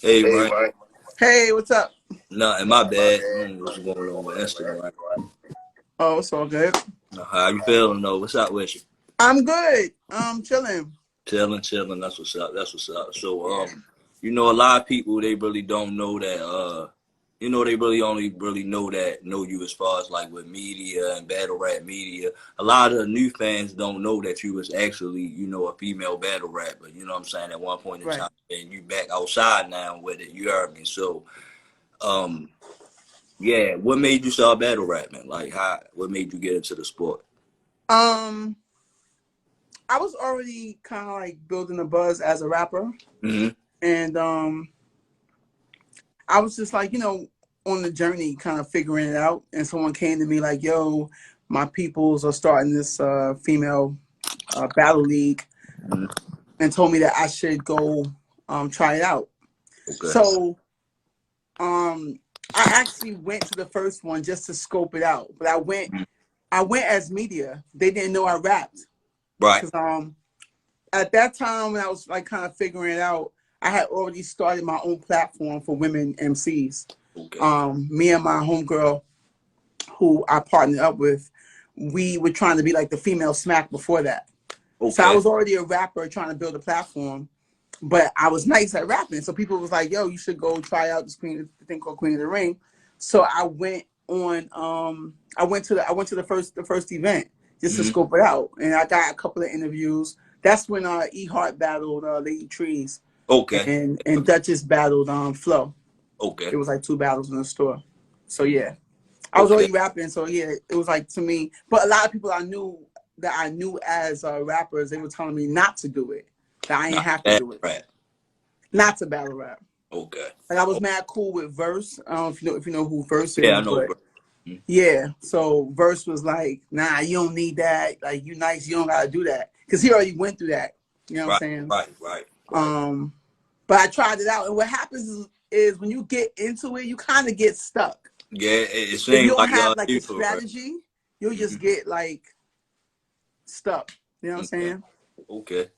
Hey, Hey, Ryan. Ryan. Hey, what's up? Nothing, my bad. I don't know what's going on with Instagram. Oh, it's all good. How you feeling, though? What's up with you? I'm good. Chilling. Chilling, chilling. That's what's up. That's what's up. So, Yeah. a lot of people, they really don't know that, they really only really know you as far as like with media and battle rap media. A lot of the new fans don't know that you was actually, a female battle rapper. You know what I'm saying? At one point in Right. time, and you back outside now with it. You heard me. So, um, yeah, what made you start battle rapping? Like, what made you get into the sport? Um, I was already kind of like building a buzz as a rapper, Mm-hmm. and I was just like, on the journey, kind of figuring it out. And someone came to me like, "Yo, my peoples are starting this female battle league," Mm-hmm. and told me that I should go try it out. Okay. So um, I actually went to the first one just to scope it out, but I went as media. They didn't know I rapped Right. because at that time when I was like kind of figuring it out, I had already started my own platform for women MCs. Okay. Me and my homegirl, who I partnered up with, we were trying to be like the female smack before that. So I Okay. was already a rapper trying to build a platform, but I was nice at rapping. So people was like, "Yo, you should go try out the thing called Queen of the Ring." So I went on. I went to the first event just to Mm-hmm. scope it out, and I got a couple of interviews. That's when E Hart battled Lady Trees, Okay. and Duchess battled Flo. Okay. It was like two battles in the store. So yeah, I was Okay. already rapping. So yeah, it was like to me. But a lot of people I knew as rappers, they were telling me not to do it. That I ain't Not have to bad do it. rap. Not to battle rap. Okay. Like I was Oh, mad cool with Verse. I don't know if you know who Verse yeah, I is, know, but bro. Mhm. yeah. So Verse was like, "Nah, you don't need that. Like you nice, you don't gotta do that." Because he already went through that. You know what I'm Right. saying? Right. Right. Right. Um, but I tried it out, and what happens is when you get into it, you kind of get stuck. Yeah, it If you seems don't like have y'all like do a for real. strategy, you'll Mm-hmm. just get like stuck. You know what I'm Okay. saying? Okay.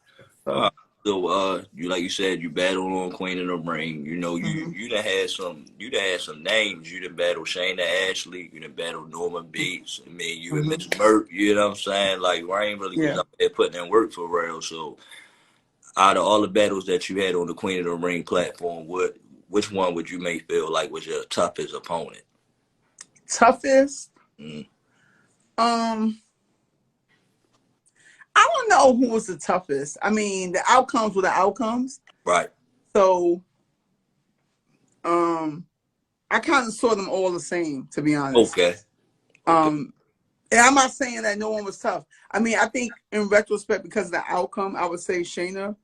So. So, you like you said, you battled on Queen of the Ring. Mhm. You done had some names. You done battled Shayna Ashley. You done battled Norman Bates. I mean, you and Mhm. Miss Merck. You know what I'm saying? Like Rain really was Yeah. out there putting in work for real. So, out of all the battles that you had on the Queen of the Ring platform, which one would you may feel like was your toughest opponent? Toughest. Mm, Um. I don't know who was the toughest. I mean, the outcomes were the outcomes. right. So, um, I kind of saw them all the same, to be honest. Okay. Okay. Um, and I'm not saying that no one was tough. I mean, I think in retrospect, because of the outcome, I would say Shayna,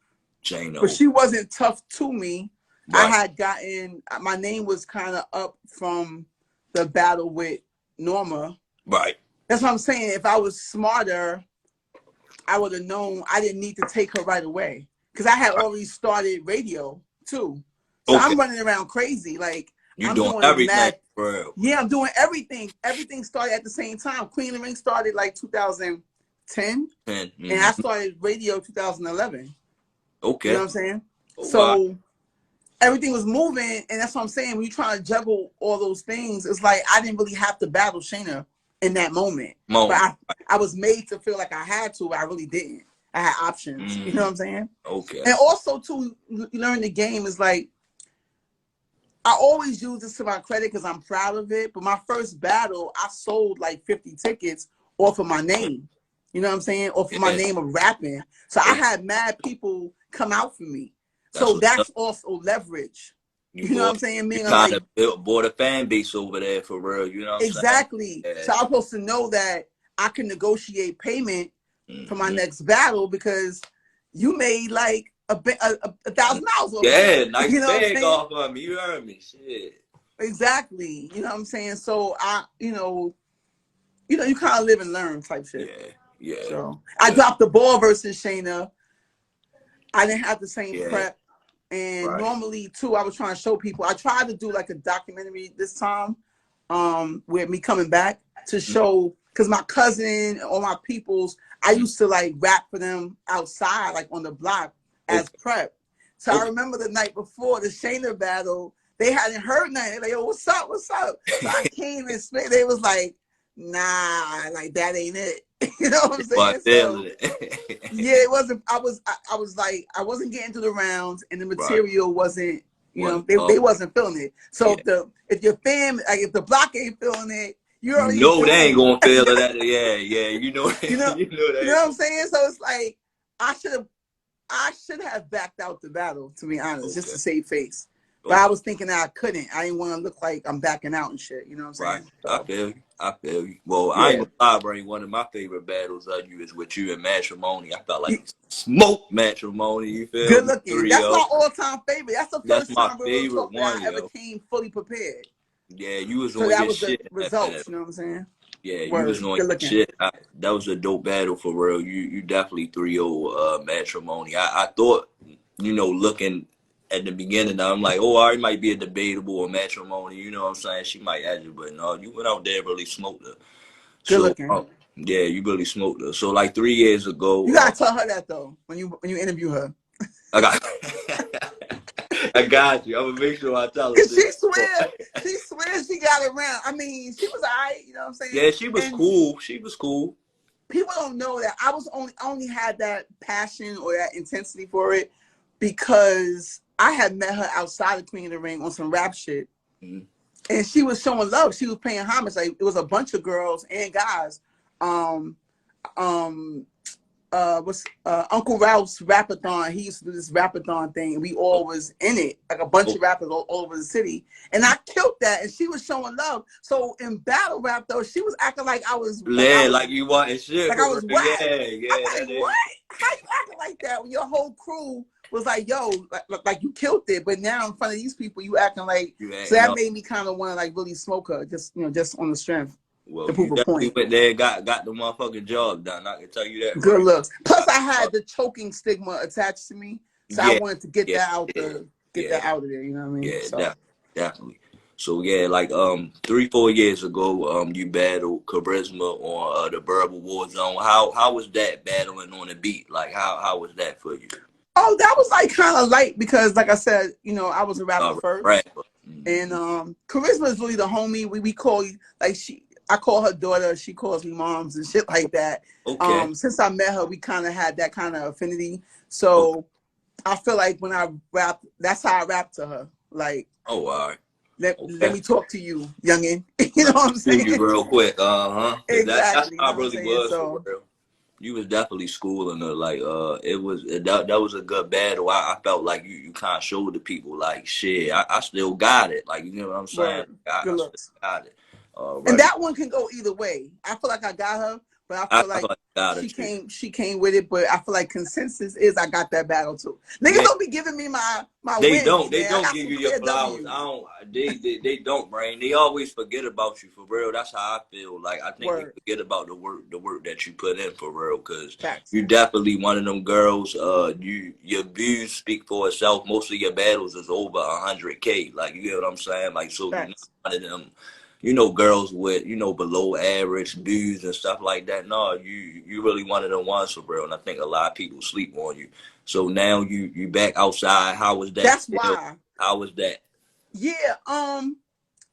but Jano. she wasn't tough to me. I Right. had gotten my name was kind of up from the battle with Norma. Right. That's what I'm saying. If I was smarter, I would have known I didn't need to take her right away because I had Right. already started radio too. So Okay. I'm running around crazy. Like You I'm doing doing everything mad. for real. Yeah, I'm doing everything. Everything started at the same time. Queen of the Ring started like 2010, and I Mm-hmm. started radio 2011. You know what Okay. I'm saying? Oh, wow. So everything was moving, and that's what I'm saying. When you're trying to juggle all those things, it's like I didn't really have to battle Shayna in that moment, but Moment. I was made to feel like I had to, but I really didn't. I had options. You know Mm, what I'm saying? okay. And also, too, learn the game is like I always use this to my credit because I'm proud of it. But my first battle, I sold like 50 tickets off of my name. You know what I'm saying? Off of my Yeah. name of rapping. So I Okay. had mad people come out for me. That's So what's up. that's also leverage. You You know what bought I'm saying? you Meaning kind like of bought a fan base over there for real. You know what I'm saying? exactly. So Yeah. I'm supposed to know that I can negotiate payment for my Mm-hmm. next battle because you made like $1,000 off of Yeah. that. Nice You know what I'm bag saying? off of me. You heard me. Shit. Exactly. You know what I'm saying? So you kind of live and learn type shit. Yeah. Yeah. So I Yeah. dropped the ball versus Shayna. I didn't have the same Yeah. prep. And Right. normally too, I was trying to show people. I tried to do like a documentary this time, with me coming back to show because my cousin or my peoples, I Mm-hmm. used to like rap for them outside, like on the block as Okay. prep. So I remember the night before the Shayna battle, they hadn't heard nothing. They're like, yo, what's up? What's up? So I came and spit. They was like, nah, like that ain't it. You know what I'm saying? So yeah, it wasn't. I was like, I wasn't getting to the rounds, and the material wasn't. You know, they wasn't feeling it. So if your fam, like if the block ain't feeling it, you already know they ain't gonna feel that. Yeah, you know, you know, you know that. You know what I'm saying? So it's like I should have backed out the battle, to be honest, just to save face. But I was thinking that I couldn't. I didn't want to look like I'm backing out and shit. You know what I'm saying? Right. So, I feel you. Well, I ain't gonna lie, Brain. One of my favorite battles of you is with you and Matrimony. I felt like smoke Matrimony. You feel good me? looking. That's my all-time favorite. That's the first time I ever came fully prepared. Yeah, you was so on that your was shit. The results. You know what I'm saying? Yeah, you was on your shit. That was a dope battle for real. You definitely 3-0 Matrimony. I thought, you know, looking at the beginning, I'm like, oh, it might be a debatable or Matrimony. You know what I'm saying? She might add you, but no, you went out there and really smoked her. Good looking. Yeah, you really smoked her. So like 3 years ago, you gotta tell her that though when you interview her. I got you. I'm gonna make sure I tell her. She swears she got around. I mean, she was alright. You know what I'm saying? Yeah, she was cool. She was cool. People don't know that I only had that passion or that intensity for it because I had met her outside of Queen of the Ring on some rap shit, and she was showing love. She was paying homage. Like it was a bunch of girls and guys. Uncle Ralph's Rapathon. He used to do this Rapathon thing, and we all was in it, like a bunch of rappers all over the city. And I killed that, and she was showing love. So in battle rap, though, she was acting like I was, like you wanting shit. Like I was what? Yeah. I'm like, what? How you acting like that when your whole crew was like, yo, like you killed it, but now in front of these people, you acting like. So that made me kind of want to like really smoke her, just on the strength. Well, you definitely went there and got the motherfucking job done. I can tell you that. Good looks. Plus, I had the choking stigma attached to me, so I wanted to get that out that out of there. You know what I mean? Yeah, definitely. So yeah, like 3-4 years ago, you battled Charisma on the Verbal War Zone. How was that battling on the beat? Like how was that for you? Oh, that was like kind of light because, like I said, I was a rapper first, and Charisma is really the homie. We call like I call her daughter. She calls me moms and shit like that. Okay. Since I met her, we kind of had that kind of affinity. So I feel like when I rap, that's how I rap to her. Like, all right. Let me talk to you, youngin. You know what I'm saying? You real quick. Exactly. That's how I really was for real. You was definitely schooling her. Like, that was a good battle. I felt like you kind of showed the people like, shit, I still got it. Like, you know what I'm saying? I still got it. And that one can go either way. I feel like I got her, but I feel like she came with it. But I feel like consensus is I got that battle too. Niggas don't be giving me my wins. They don't give you your flowers. They don't, Brain. They always forget about you for real. That's how I feel. Like I think they forget about the work that you put in for real. Cause you definitely one of them girls. Your views speak for itself. Most of your battles is over 100K. Like you get what I'm saying? Like so you're not one of them. Girls with, below average views and stuff like that. No, you really one of them ones for real. And I think a lot of people sleep on you. So now you back outside. How was that? That's why. How was that? Yeah,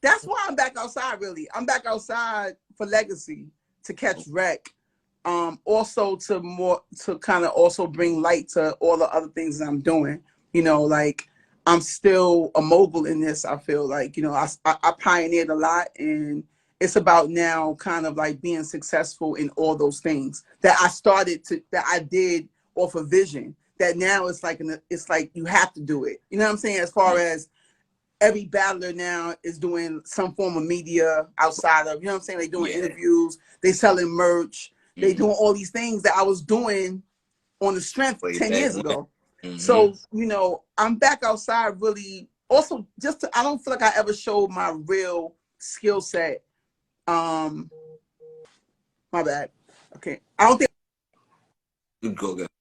that's why I'm back outside, really. I'm back outside for legacy, to catch wreck. Also to kind of also bring light to all the other things that I'm doing. Like I'm still a mogul in this. I feel like, I pioneered a lot, and it's about now kind of like being successful in all those things that I did off of vision, that now it's like you have to do it. You know what I'm saying? As far as every battler now is doing some form of media outside of, what I'm saying? They doing interviews, they selling merch, they doing all these things that I was doing on the strength 10 years ago. So, I'm back outside really also I don't feel like I ever showed my real skill set. My bad. Okay. I don't think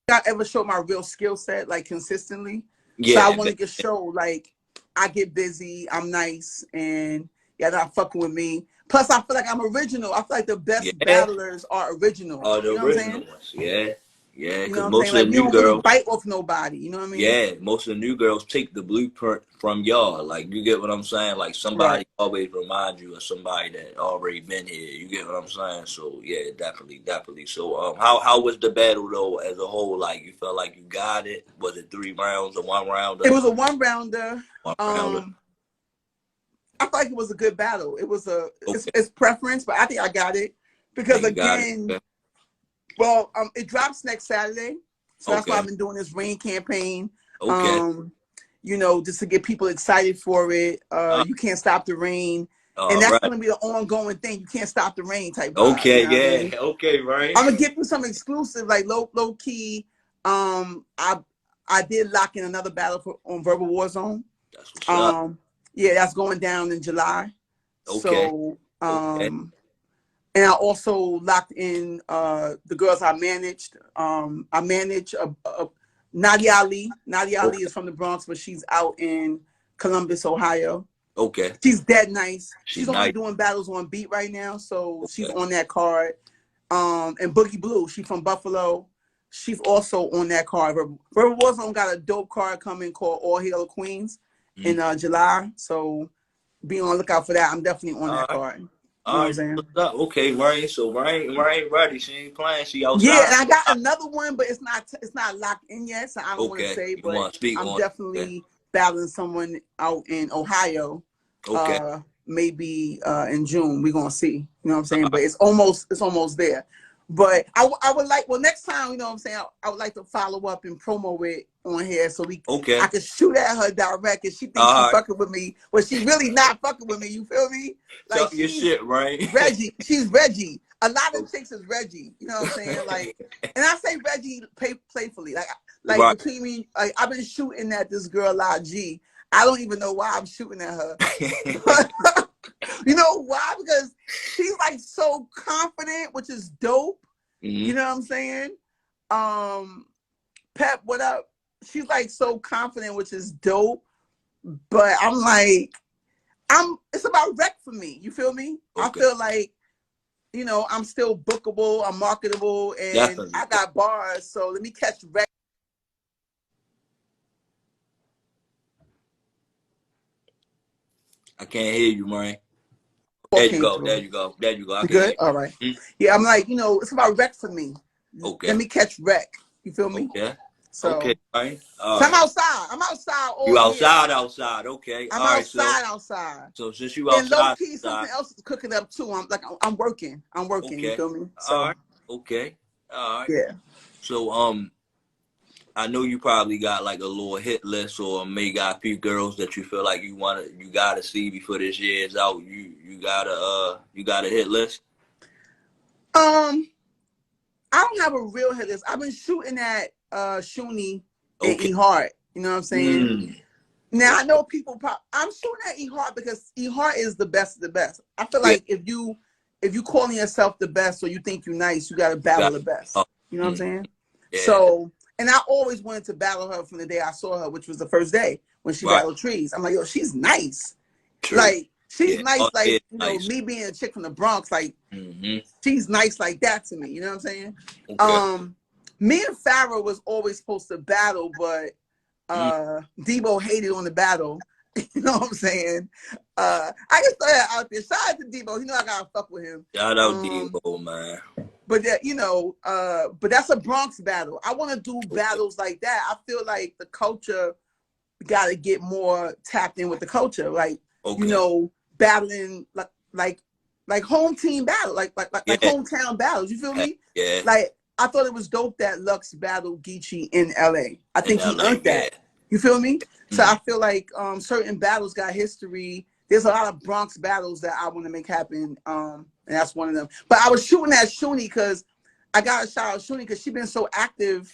I ever showed my real skill set like consistently. Yeah. So I wanted to show like I get busy, I'm nice, and they're not fucking with me. Plus I feel like I'm original. I feel like the best battlers are original. Oh, the original ones, yeah. Yeah, You know because what I'm most saying? of Like the we new don't really girls, bite off nobody. You know what I mean? yeah, most of the new girls take the blueprint from y'all. Like, you get what I'm saying? Like, Right. somebody always remind you of somebody that already been here. You get what I'm saying? So yeah, definitely, definitely. So how was the battle though as a whole? Like, you felt like you got it? Was it 3 rounds or one rounder? It was a one rounder. One rounder. I feel like it was a good battle. It was Okay. it's preference, but I think I got it because Think you got it? again, Okay. well, it drops next Saturday, so that's why I've Okay. been doing this rain campaign. Okay. You know, just to get people excited for it. Uh, You can't stop the rain, and all that's right. gonna be the ongoing thing. You can't stop the rain type vibe. You Okay. know what I mean? Yeah. Okay. Right. I'm gonna give you some exclusive, like low key. I did lock in another battle on Verbal Warzone. That's what's up. Yeah, that's going down in July. Okay. So, Okay. and I also locked in the girls I managed. I manage Nadia Ali. Nadia Ali Okay. is from the Bronx, but she's out in Columbus, Ohio. Okay. She's dead nice. She's She's only nice. doing battles on beat right now, so she's Okay. on that card. And Boogie Blue, she's from Buffalo. She's also on that card. Verbal Warzone got a dope card coming called All Hail the Queens in Mm-hmm. July. So be on the lookout for that. I'm definitely on All that right. card. You know All what I'm right. saying? What's up? Okay, Rain. So Rain ready. She ain't playing. She Yeah, outside. and I got another one, but it's not locked in yet, so I don't want to Okay. say. You But want to speak I'm on it? Okay. definitely battling someone out in Ohio. Okay. Maybe in June. We're gonna see. You know what I'm All saying? But right. it's almost there. But I would like, well, next time, you know what I'm saying, I would like to follow up and promo it on here so I Okay. could shoot at her direct and she thinks she All right. fucking with me, but she really not fucking with me. You feel me? Like Talk your she's shit, Rain. Reggie. She's Reggie. A lot of chicks is Reggie. You know what I'm saying? Like, and I say Reggie playfully. Like Right. between me, like I've been shooting at this girl G. I don't even know why I'm shooting at her. You know why? Because she's like so confident, which is dope. Mm-hmm. You know what I'm saying? Pep, what up? She's like so confident, which is dope. But I'm like, it's about rec for me. You feel me? I Okay. feel like, you know, I'm still bookable, I'm marketable, and Definitely. I got bars. So let me catch rec. I can't hear you, Rain. What There you came go. There through? you go. There you go. I You can hear good? All right. you. Yeah, I'm like, you know, it's about rec for me. Okay. Let me catch rec. You feel me? Okay. Okay, So, Rain. All so I'm right. outside. I'm outside You all year. outside. Okay. I'm All right. outside. So since you And low outside, key, something else is cooking up too. I'm working. I'm working. You okay. feel me? All So right. Okay. All right. yeah. So I know you probably got like a little hit list, or may got a few girls that you feel like you gotta see before this year is out. You got a hit list. I don't have a real hit list. I've been shooting at Shuni and Okay. E Hart. You know what I'm saying? Mm. Now I know people. I'm shooting at E Hart because E Hart is the best of the best. I feel Yeah. like if you calling yourself the best or you think you're nice, you got to battle Got. the best. Oh, You know what I'm saying? yeah. So, and I always wanted to battle her from the day I saw her, which was the first day when she Right. battled Trees. I'm like, yo, she's nice. True. Like, she's Yeah. Oh, nice. yeah. Like, you know, Nice. me being a chick from the Bronx, like, Mm-hmm. she's nice like that to me. You know what I'm saying? Okay. Me and Farrah was always supposed to battle, but Mm. Debo hated on the battle. You know what I'm saying? I just throw that out there. Shout out to Debo. You know I gotta fuck with him. Shout out Debo, man. But that, you know, but that's a Bronx battle. I want to do Okay. battles like that. I feel like the culture got to get more tapped in with the culture, like, you Okay. know, battling like home team battle, like Yeah. hometown battles. You feel me? Yeah. Like I thought it was dope that Lux battled Geechee in LA. I In think he LA. earned Yeah. that. You feel me? So Mm. I feel like certain battles got history. There's a lot of Bronx battles that I want to make happen, and that's one of them. But I was shooting at Shuni because I got a shout out Shuni because she's been so active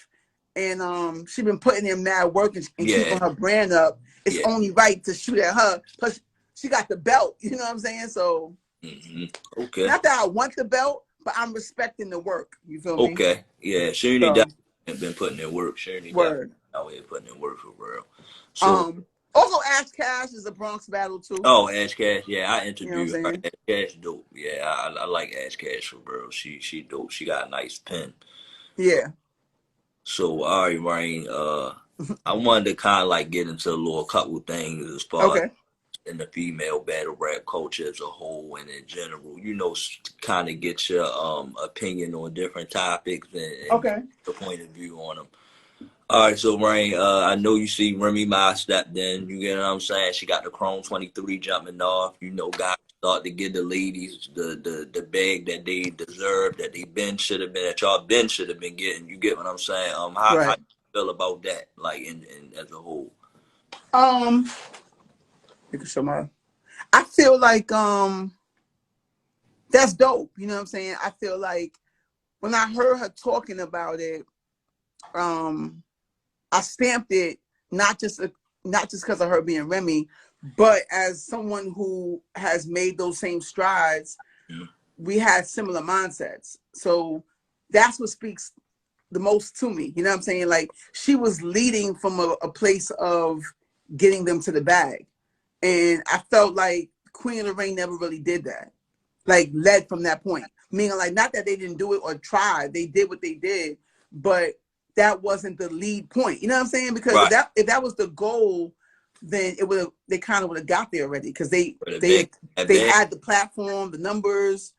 and she been putting in mad work and Yeah. keeping her brand up. It's Yeah. only right to shoot at her. Plus, she got the belt. You know what I'm saying? So, Mm-hmm. Okay. not that I want the belt, but I'm respecting the work. You feel me? Okay. Yeah. Shirley So, definitely been putting in work. Shirley definitely word. out here putting in work for real. So, Also, Ash Cash is a Bronx battle too. oh, Ash Cash. Yeah, I You know what I'm introduced her. saying? Ash Cash dope. Yeah, I like Ash Cash for real. She dope. She got a nice pen. Yeah. So all right, Rain. I wanted to kind of like get into a little couple things as far as Okay. in the female battle rap culture as a whole and in general. You know, kind of get your opinion on different topics and Okay. the point of view on them. All right, so Rain, I know you see Remy Ma stepped in. You get what I'm saying? She got the Chrome 23 jumping off. You know, guys start to give the ladies the bag that they deserve, that they been should have been, that y'all been should have been getting. You get what I'm saying? How Right. you feel about that, like in as a whole? Um, you can show my. I feel like that's dope. You know what I'm saying? I feel like when I heard her talking about it, um, I stamped it not just because of her being Remy, but as someone who has made those same strides, Mm. we had similar mindsets. So that's what speaks the most to me. You know what I'm saying? Like she was leading from a place of getting them to the bag. And I felt like Queen of the Ring never really did that. Like led from that point. Meaning like not that they didn't do it or try. They did what they did, but that wasn't the lead point. You know what I'm saying? Because Right. if that was the goal, then it would have they kind of would have got there already because For the they big, that they big, had the platform, the numbers.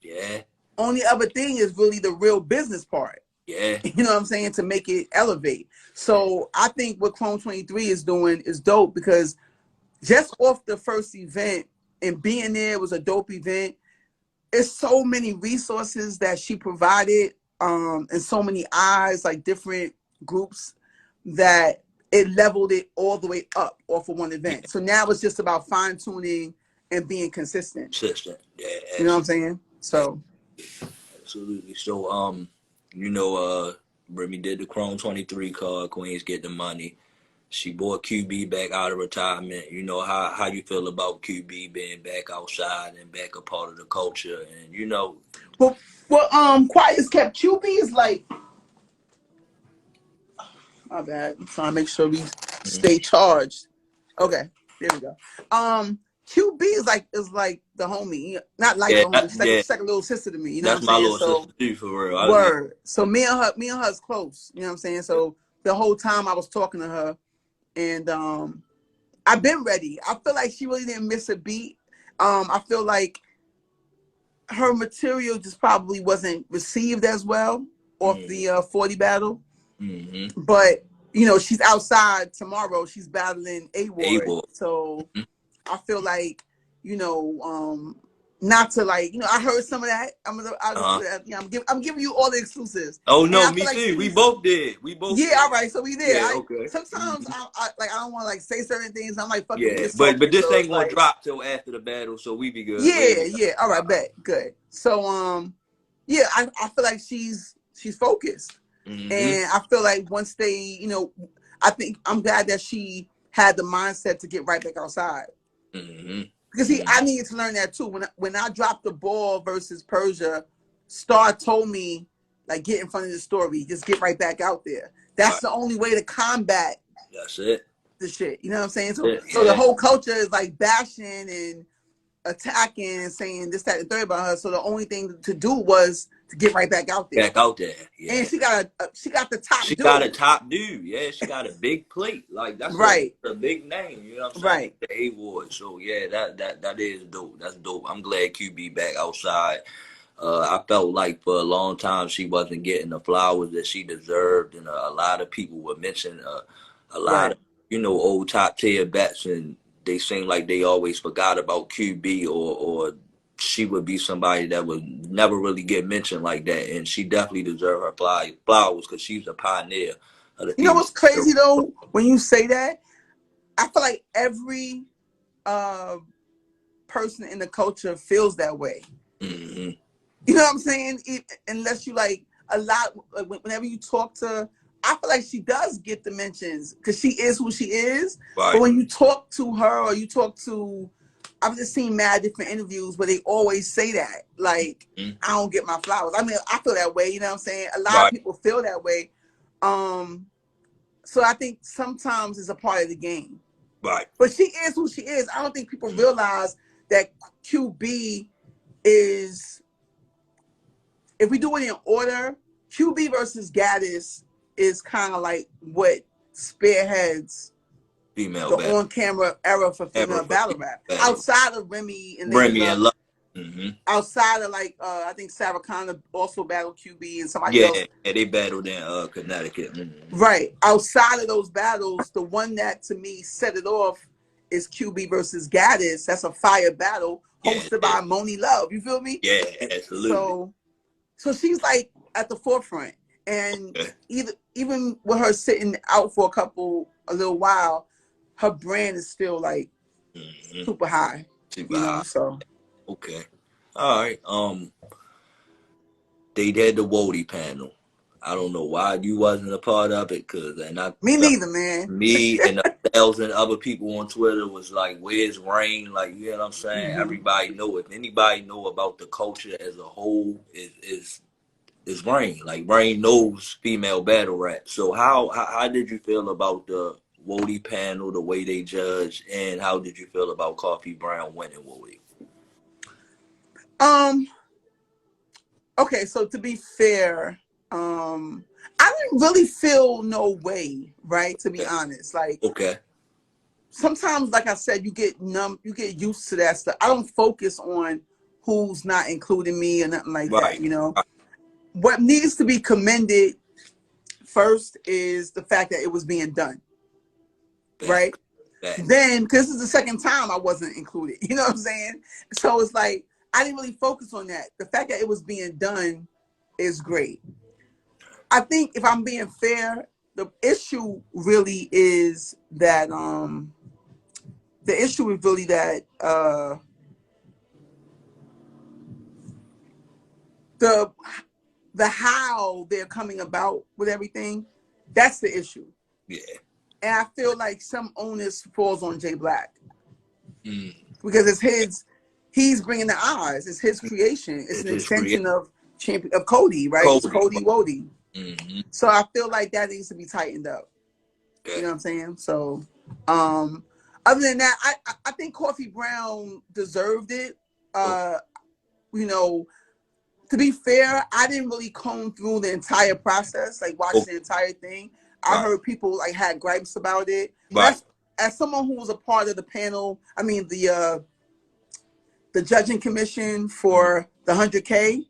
yeah, Only other thing is really the real business part. yeah, You know what I'm saying? To make it elevate. yeah, So I think what Chrome 23 is doing is dope because just off the first event and being there was a dope event. It's so many resources that she provided, and so many eyes, like different groups, that it leveled it all the way up off of one yeah. event. So now it's just about fine tuning and being consistent. Consistent, yeah, You know what I'm saying? So absolutely. So, you know, Remy did the Chrome 23 card. Queens get the money. She brought QB back out of retirement. You know how you feel about QB being back outside and back a part of the culture, and you know, well, quiet as kept. QB is like, my bad. I'm trying to make sure we mhm, stay charged. good. Okay, there we go. QB is like the homie, not like Yeah, the homie. yeah, She's like a little sister to me. You know what I'm that's my saying? little So sister too, for real. I, word. So me and her's close. You know what I'm saying? yeah, So the whole time I was talking to her, and I've been ready. I feel like she really didn't miss a beat. I feel like her material just probably wasn't received as well off mm, the 40 battle. mm-hmm. But you know, she's outside tomorrow. She's battling A Ward. Able, So mhm. I feel like, you know, not to like, you know, I heard some of that. Uh-huh. I'm giving you all the exclusives, Oh and no, I feel me like too. We she's both did. We both yeah, all did. right. So we there. Yeah, I okay. sometimes Mhm. I like I don't want to like say certain things. I'm like fuck it, we Yeah, just but talking. this So ain't it's gonna like drop till after the battle, so we be good. We yeah, ain't yeah. All right, bet good. So yeah, I feel like she's focused. mm-hmm. And I feel like once they, you know, I think I'm glad that she had the mindset to get right back outside. Mm-hmm. Because see, Mm-hmm. I needed to learn that too. When I dropped the ball versus Persia, Star told me, like, get in front of the story, just get right back out there. That's Right. the only way to combat That's it. the shit. You know what I'm saying? So Yeah, so the yeah. whole culture is like bashing and attacking and saying this, that, and third about her. So the only thing to do was to get right back out there. Back out there. And Yeah. she got the top She got a dude. top dude. Yeah, she got a big plate. Like that's Right. a big name. You know what I'm saying? Right. The A Ward. So yeah, that is dope. That's dope. I'm glad QB back outside. I felt like for a long time she wasn't getting the flowers that she deserved, and a lot of people were mentioning a lot Right. of old top tier bets, and they seemed like they always forgot about QB, or she would be somebody that would never really get mentioned like that, and she definitely deserved her flowers because she's a pioneer of the You know female. what's crazy though? When you say that, I feel like every uh person in the culture feels that way. Mm-hmm. You know what I'm saying? Unless you like a lot, like whenever you talk to her, I feel like she does get the mentions because she is who she is. But Right. when you talk to her or you talk to, I've just seen mad different interviews where they always say that. Like, Mm-hmm. I don't get my flowers. I mean, I feel that way, you know what I'm saying? A lot of Right. people feel that way. Um, so I think sometimes it's a part of the game. Right. But she is who she is. I don't think people realize that QB is, if we do it in order, QB versus Gaddis is kind of like what spearheads Female the battle. on-camera era for Ever female for battle female rap. battle. Outside of Remy and Lady Remy and Luck, Love. outside of like I think Sarah Connor also battled QB and somebody Yeah, else. yeah, they battled in Connecticut. Right. Outside of those battles, the one that to me set it off is QB versus Gaddis. That's a fire battle hosted by Moni Love. You feel me? Yeah, absolutely. So she's like at the forefront. And Okay. even with her sitting out for a little while, her brand is still like super high. Super high. So okay. All right. They did the Wody panel. I don't know why you wasn't a part of it, cause me neither, man. Me and 1,000 other people on Twitter was like, "Where's Rain?" Like, you know what I'm saying? Everybody know. If anybody know about the culture as a whole, is Rain. Like, Rain knows female battle rap. So how did you feel about the Wody panel, the way they judged, and how did you feel about Coffee Brown winning Wody? Okay, so to be fair, I didn't really feel no way, right? To be honest, like sometimes, like I said, you get numb, you get used to that stuff. I don't focus on who's not including me or nothing like that. You know, what needs to be commended first is the fact that it was being done, right? Then, because this is the second time I wasn't included, you know what I'm saying? So it's like, I didn't really focus on that. The fact that it was being done is great. I think if I'm being fair, the issue really is that, the how they're coming about with everything, that's the issue. Yeah. And I feel like some onus falls on Jay Black. Because it's he's bringing the eyes. It's his creation. It's an extension of Cody, right? It's Cody Wody. So I feel like that needs to be tightened up. You know what I'm saying? So other than that, I think Coffee Brown deserved it. You know, to be fair, I didn't really comb through the entire process, like watch the entire thing. I heard people like had gripes about it. As someone who was a part of the panel, I mean the judging commission for the 100K,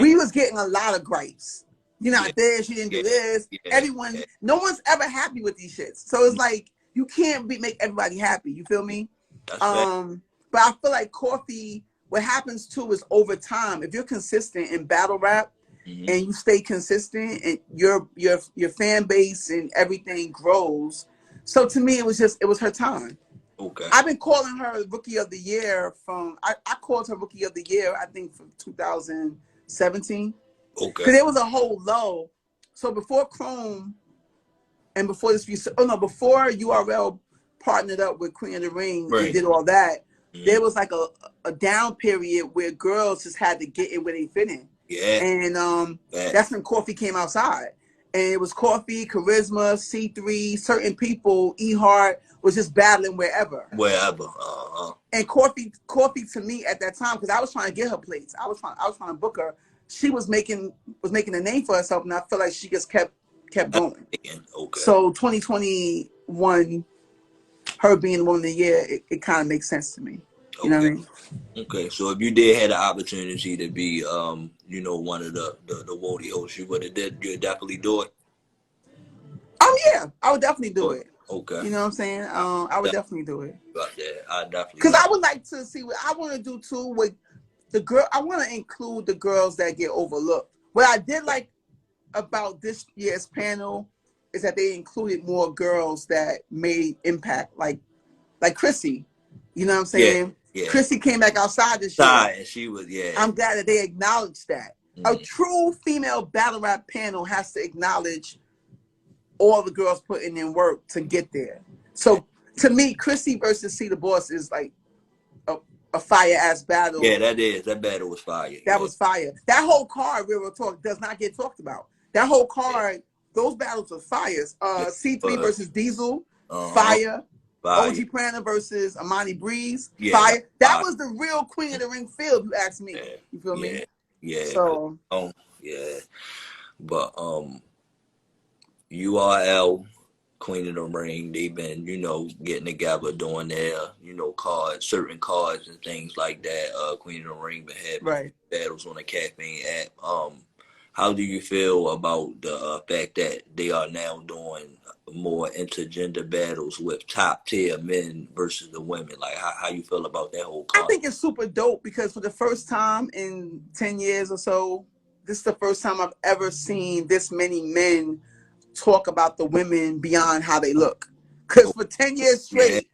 we was getting a lot of gripes. You're not there, she didn't do this. Everyone, no one's ever happy with these shits. So it's like you can't make everybody happy. You feel me? But I feel like Coffee, what happens too is over time, if you're consistent in battle rap and you stay consistent and your fan base and everything grows. So to me, it was her time. I've been calling her Rookie of the Year I called her Rookie of the Year, I think from 2017. Because there was a whole low. So before Chrome and before before URL partnered up with Queen of the Ring and did all that, there was like a down period where girls just had to get in where they fit in. And that's when Coffee came outside. And it was Coffee, Charisma, C3, certain people, E-Heart was just battling wherever. And Coffee to me at that time, because I was trying to get her plates. I was trying to book her. She was making a name for herself, and I feel like she just kept going. So 2021, her being the woman of the year, it kind of makes sense to me. You know what I mean? Okay, so if you did have the opportunity to be, you know, one of the Wody hosts, you'd definitely do it. Oh yeah, I would definitely do it. Okay. You know what I'm saying? I would definitely do it. I definitely. Because I would like to see what I want to do too with the girl. I want to include the girls that get overlooked. What I did like about this year's panel is that they included more girls that made impact, like Chrissy. You know what I'm saying? Yeah. Chrissy came back outside this year. And she was, I'm glad that they acknowledged that. A true female battle rap panel has to acknowledge all the girls putting in work to get there. So to me, Chrissy versus C the Boss is like a fire ass battle. Yeah, that is. That battle was fire. That was fire. That whole card, Real Talk, does not get talked about. That whole card, those battles are fires. C3 versus Diesel, fire. OG Prana versus Amani Breeze, fire. That was the real Queen of the Ring field, you ask me. You feel me? Yeah. So but URL, Queen of the Ring, they've been, you know, getting together doing their, you know, cards, certain cards and things like that. Queen of the Ring been having Right. battles on the Caffeine app. How do you feel about the fact that they are now doing more intergender battles with top tier men versus the women? Like, how you feel about that whole I concept? think it's super dope because for the first time in 10 years or so, this is the first time I've ever seen this many men talk about the women beyond how they look. Because for 10 years Yeah. straight,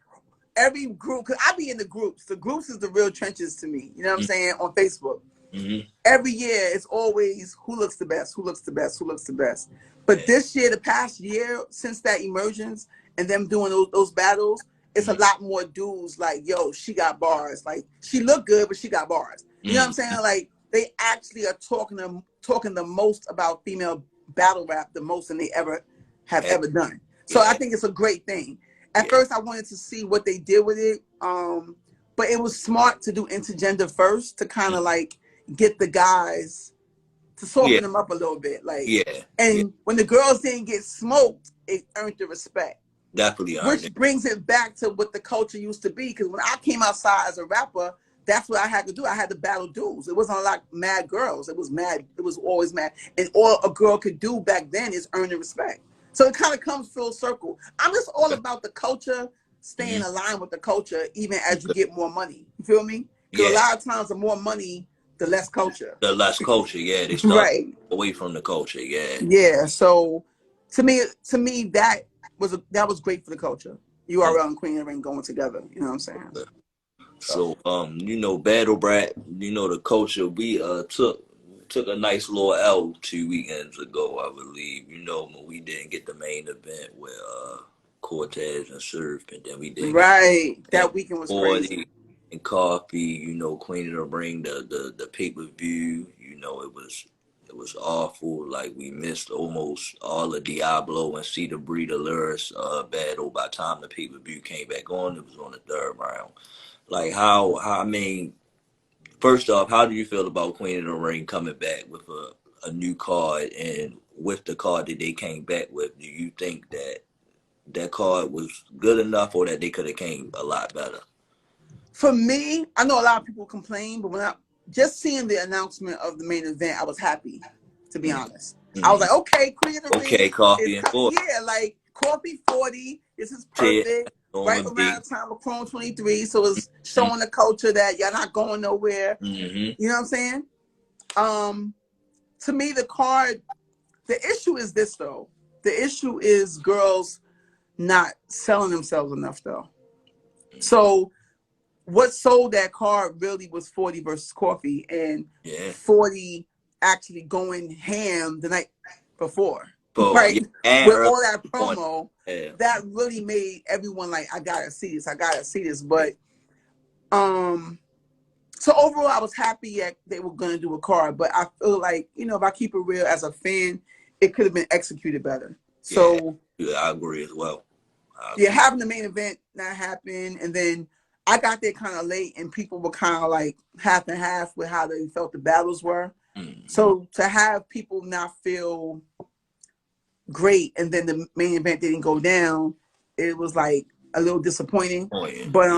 every group, because I be in the groups. The groups is the real trenches to me. You know what I'm saying? On Facebook. Mm-hmm. Every year, it's always who looks the best, who looks the best, who looks the best. But Yeah. this year, the past year, since that emergence and them doing those battles, it's a lot more dudes like, yo, she got bars. Like, she look good, but she got bars. You know what I'm saying? Like, they actually are talking the most about female battle rap the most than they have ever done. So I think it's a great thing. At first, I wanted to see what they did with it. But it was smart to do intergender first to kind of like get the guys to soften them up a little bit. Like, and when the girls didn't get smoked, it earned the respect. Definitely earned Which it. brings it back to what the culture used to be. Because when I came outside as a rapper, that's what I had to do. I had to battle dudes. It wasn't like mad girls. It was mad. It was always mad. And all a girl could do back then is earn the respect. So it kind of comes full circle. I'm just all about the culture, staying aligned with the culture, even as you get more money. You feel me? Because a lot of times the more money, the less culture. The less culture, they start Right. away from the culture, Yeah. So to me, that was great for the culture. URL and Queen of the Ring going together. You know what I'm saying? So, you know, Battle Brat, you know, the culture, we took a nice little L 2 weekends ago, I believe. You know, when we didn't get the main event with Cortez and Surf, and then we didn't Right. get That weekend was 40 crazy. and Coffee, you know, Queen of the Ring, the pay-per-view, you know, it was awful. Like, we missed almost all of Diablo and See the Breeder Luris battle. By the time the pay-per-view came back on, it was on the third round. Like, how I mean, first off, how do you feel about Queen of the Ring coming back with a new card, and with the card that they came back with, do you think that that card was good enough, or that they could have came a lot better? For me, I know a lot of people complain, but when I just seeing the announcement of the main event, I was happy, to be honest. I was like, okay, Queen of the Ring is Coffee and 40. yeah, like Coffee 40. This is Ted, perfect. Right Norman B. around the time of Chrome 23. So it's showing the culture that you're not going nowhere. You know what I'm saying? To me, the card, the issue is this though. The issue is girls not selling themselves enough though. So what sold that card really was 40 versus Coffee, and 40 actually going ham the night before. Right? With all that promo, that really made everyone like, I gotta see this, I gotta see this. But so overall I was happy that they were gonna do a card, but I feel like, you know, if I keep it real as a fan, it could have been executed better. So I agree as well. Having the main event not happen, and then I got there kind of late, and people were kind of like half and half with how they felt the battles were. So to have people not feel great, and then the main event didn't go down, it was like a little disappointing. But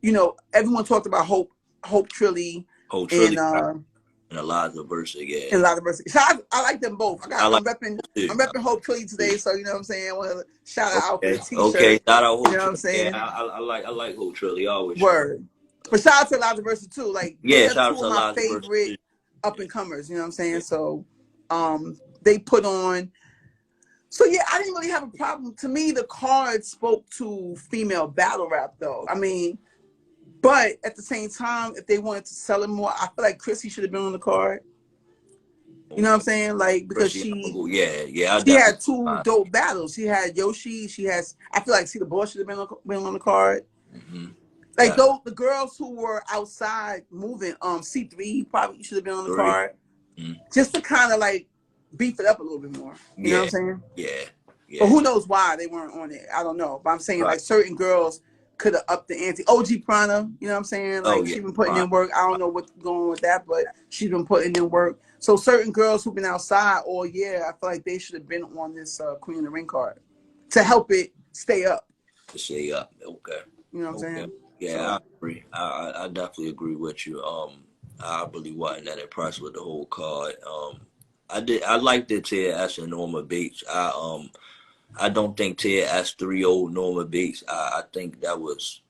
you know, everyone talked about Hope Trilly, and Eliza versus and a lot of verses. So I like them both. I'm repping Hope Trilly today, so you know what I'm saying. I want to shout out for the t-shirt. Okay, shout out Hope You know what I'm saying? Yeah, I like Hope Trilly always. Word. But shout out to Eliza versus too. Like, they're two of my Eliza favorite up and comers. You know what I'm saying? So they put on. So yeah, I didn't really have a problem. To me, the card spoke to female battle rap though. I mean, but at the same time, if they wanted to sell it more, I feel like Chrissy should have been on the card. You know what I'm saying? Like, because she had two dope battles. She had Yoshi. I feel like See the Boss should have been on the card. Like the girls who were outside moving, C3 probably should have been on the card. Just to kind of like beef it up a little bit more. You know what I'm saying? Yeah. But who knows why they weren't on it? I don't know. But I'm saying like certain girls could have upped the ante. OG Prana, you know what I'm saying? Oh Like yeah, she's been putting in work. I don't know what's going on with that, but she's been putting in work. So certain girls who've been outside all year, I feel like they should have been on this Queen of the Ring card to help it stay up. to stay up. Okay. You know what I'm Okay. saying? Yeah, I So agree. I definitely agree with you. I really wasn't that impressed with the whole card. I liked the Ted S and Norma Bates. I don't think Ted S 3-0 Norma Bates. I think that was,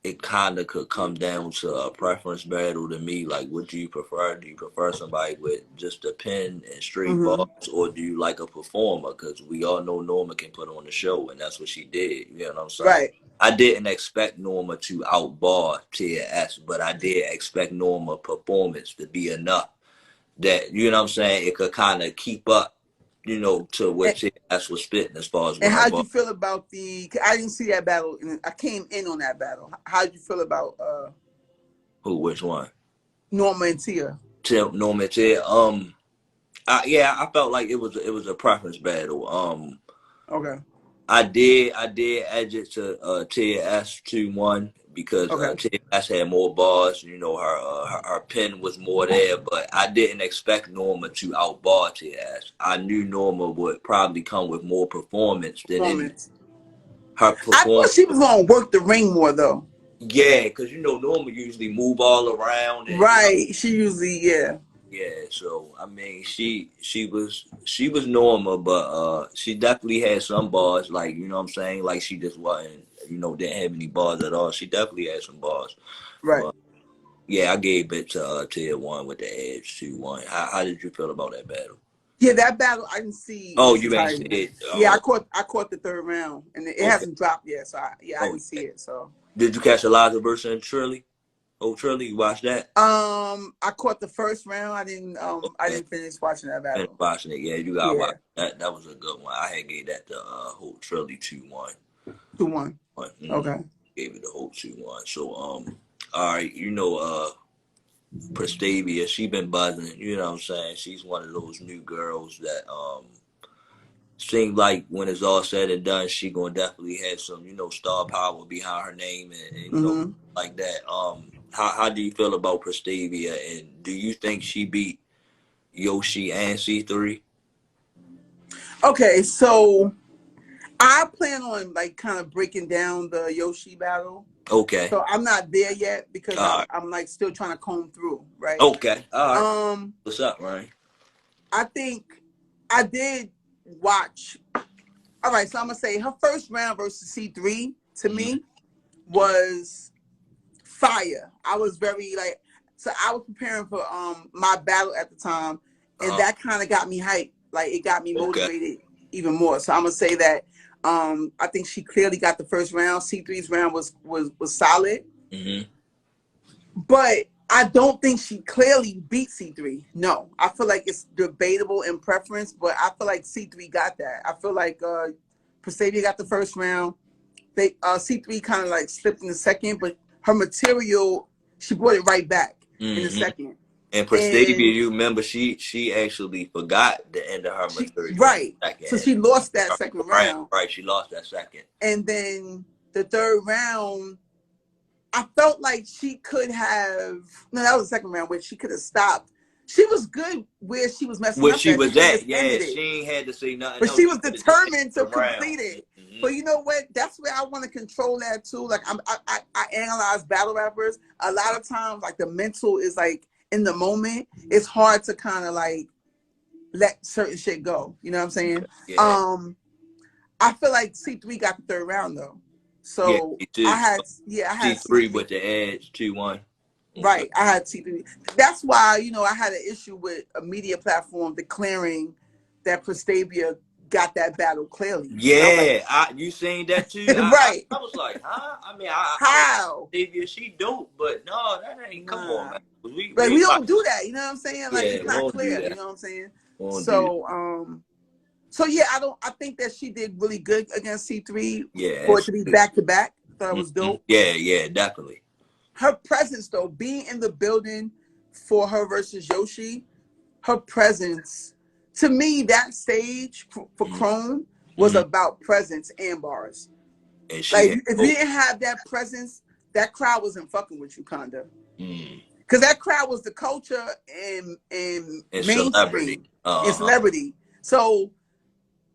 it kind of could come down to a preference battle to me. Like, what do you prefer? Do you prefer somebody with just a pen and straight bars, or do you like a performer? Because we all know Norma can put on the show, and that's what she did. You know what I'm saying? right. I didn't expect Norma to outbar Ted S, but I did expect Norma performance to be enough that, you know what I'm saying, it could kind of keep up, you know, to what And, Ted S was spitting as far as and what her how'd bar. you feel about I didn't see that battle, and I came in on that battle. How'd you feel about Who? Which one? Norma and Tia? Norma Ted. Yeah, I felt like it was a preference battle. Okay. I did edge it to Ted S 2-1 because Okay. Ted S had more bars. You know, her pen was more there, but I didn't expect Norma to outbar Ted S. I knew Norma would probably come with more performance than any Performance. her I thought performance. she was gonna work the ring more though. Yeah, because you know Norma usually move all around, and you know. Right. She usually, yeah. Yeah, so I mean, she was normal, but she definitely had some bars. Like, you know what I'm saying, like she just wasn't, you know, didn't have any bars at all. She definitely had some bars, Right. but yeah, I gave it to Tier One with the edge 2-1. How did you feel about that battle? Yeah, that battle I didn't see in Oh, its you ain't see entirety. it. Yeah, Oh, I caught the third round, and it okay. hasn't dropped yet. So I Oh, didn't see it. So did you catch Eliza versus Trilly? Oh, Trilly, you watched that? I caught the first round. I Okay, didn't finish watching that been battle. watching it. Yeah, you gotta watch Yeah, that. That was a good one. I had gave that to whole Trilly 2-1. 2-1. Mm, Okay. gave it the whole 2-1. So all right, you know, Prestavia, she been buzzing, you know what I'm saying? She's one of those new girls that seems like when it's all said and done, she gonna definitely have some, you know, star power behind her name, and you know, Mm-hmm. like that. How do you feel about Prestavia, and do you think she beat Yoshi and C3? Okay, so I plan on like kind of breaking down the Yoshi battle. Okay. So I'm not there yet because All right. I'm like still trying to comb through, right? Okay. All right. Um, What's up, Ryan? I think I did watch. All right, so I'm gonna say her first round versus C3 to Mm-hmm. me was fire. I was very like, so I was preparing for my battle at the time, and Uh-huh. that kind of got me hyped. Like it got me Okay. motivated even more. So I'm gonna say that I think she clearly got the first round. C3's round was solid, Mm-hmm. but I don't think she clearly beat C3. No, I feel like it's debatable in preference, but I feel like C3 got that. I feel like Prestavia got the first round. They C3 kind of like slipped in the second, but her material, she brought it right back in the Mm-hmm. second. And Prestavia, And you remember she actually forgot the end of her she material in right. the So second she lost that second round. round. Right, she lost that second. And then the third round, I felt like she could have no, that was the second round where she could have stopped. She was good where she was messing Where up she at. She was could have at, just yeah, ended it. she ain't had to say nothing But else. she She was could have just ended determined the to round. complete it. Mm-hmm. But you know what? That's where I want to control that too. Like I analyze battle rappers. A lot of times, like the mental is like in the moment. It's hard to kind of like let certain shit go. You know what I'm saying? Yeah, Um, I feel like C3 got the third round though. yeah, So me too. I had C3 C3. with the edge 2-1. Okay. Right, I had C3. That's why I had an issue with a media platform declaring that Prestavia got that battle clearly. And I'm like, Yeah, you seen that too? right. I was like, huh? I mean, I was How? Prestavia, she dope, but no, that ain't. Come on, Nah. man. Like We we about, don't do that, you know what I'm saying? Like yeah, it's we not don't do clear, you that. know what I'm saying? We don't do that. So yeah, I think that she did really good against C3 Yeah, for it to be back to back. I thought it was mm-hmm. dope. Yeah, definitely. Her presence though, being in the building for her versus Yoshi, her presence, to me, that stage for Mm-hmm. Chrome was Mm-hmm. about presence and bars. And she Like had if you didn't have that presence, that crowd wasn't fucking with you, kinda. mm, Because that crowd was the culture and and celebrity. mainstream and Uh-huh. celebrity. So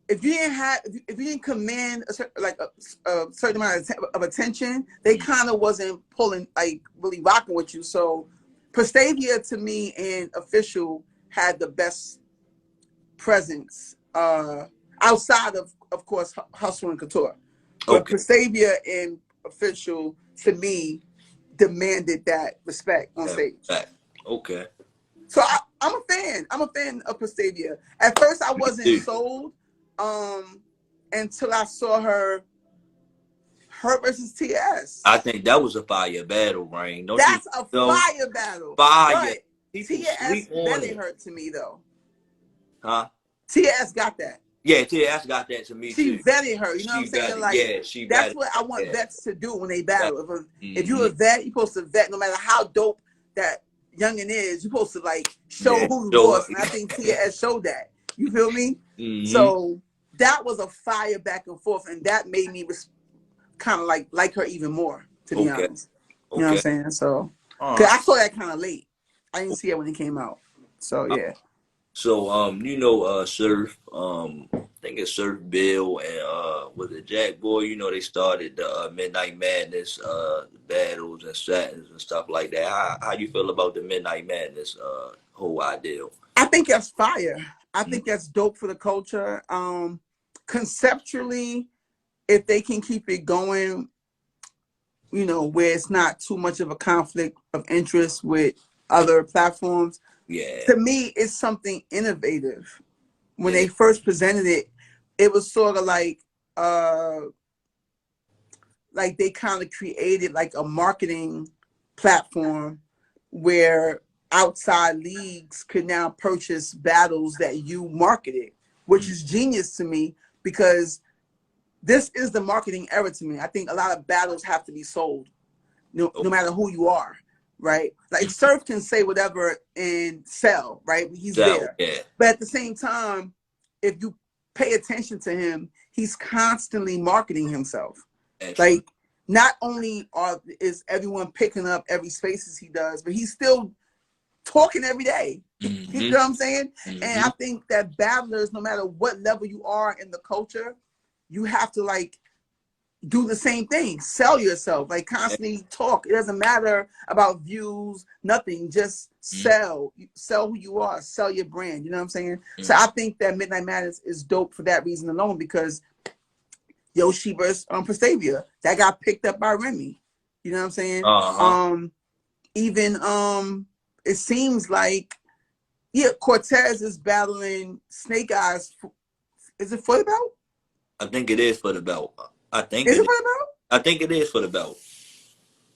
if you didn't have, if you didn't command a certain amount of attention, they Mm. kind of wasn't pulling, like really rocking with you. So Prestavia to me and Official had the best presence outside of course, Hustle and Couture. But Okay. Prestavia and Official to me demanded that respect on stage. Okay. So I'm a fan. I'm a fan of Prestavia. At first, I wasn't Dude, sold until I saw her versus TS. I think that was a fire battle, Rain. Don't you That's a know? fire battle. Fire. But People TS sleep on better it. hurt to me though. Huh? TS got that. Yeah, TS got that to me She too. vetted her. You know what I'm She got saying? it. Like Yeah, she got that's it. what I want Yeah. vets to do when they battle. If Mm-hmm. you're a vet, you're supposed to vet no matter how dope that youngin is. You're supposed to like show Yeah. who's So, boss. And I think TS showed that. You feel me? mm-hmm. So that was a fire back and forth, and that made me kind of like her even more. To be Okay. honest, you know what I'm Okay. saying? So, All cause right. I saw that kind of late. I didn't see it when it came out. So yeah. So, Surf, I think it's Surf Bill and was it Jack Boy? You know, they started the Midnight Madness battles and satins and stuff like that. How you feel about the Midnight Madness whole idea? I think that's fire. I Mm. think that's dope for the culture. Conceptually, if they can keep it going, you know, where it's not too much of a conflict of interest with other platforms, Yeah. to me, it's something innovative. When Yeah. they first presented it, it was sort of like they kind of created like a marketing platform where outside leagues could now purchase battles that you marketed, which Mm. is genius to me because this is the marketing era to me. I think a lot of battles have to be sold, no Okay. matter who you are, right? Like Mm. Surf can say whatever and sell, right? He's So, there. yeah. But at the same time, if you pay attention to him, he's constantly marketing himself. Absolutely. Like not only is everyone picking up every spaces he does, but he's still talking every day. You Mm-hmm. know what I'm saying? And Mm-hmm. I think that battlers, no matter what level you are in the culture, you have to like do the same thing. Sell yourself, like constantly talk. It doesn't matter about views, nothing. Just sell. Sell who you are. Sell your brand. You know what I'm saying? So Mm-hmm. I think that Midnight Madness is dope for that reason alone because Yoshi versus Prestavia that got picked up by Remy. You know what I'm saying? Uh-huh. Even it seems like Cortez is battling Snake Eyes. Is it for the belt? I think it is for the belt. I think Is it it is. for the belt? I think it is for the belt.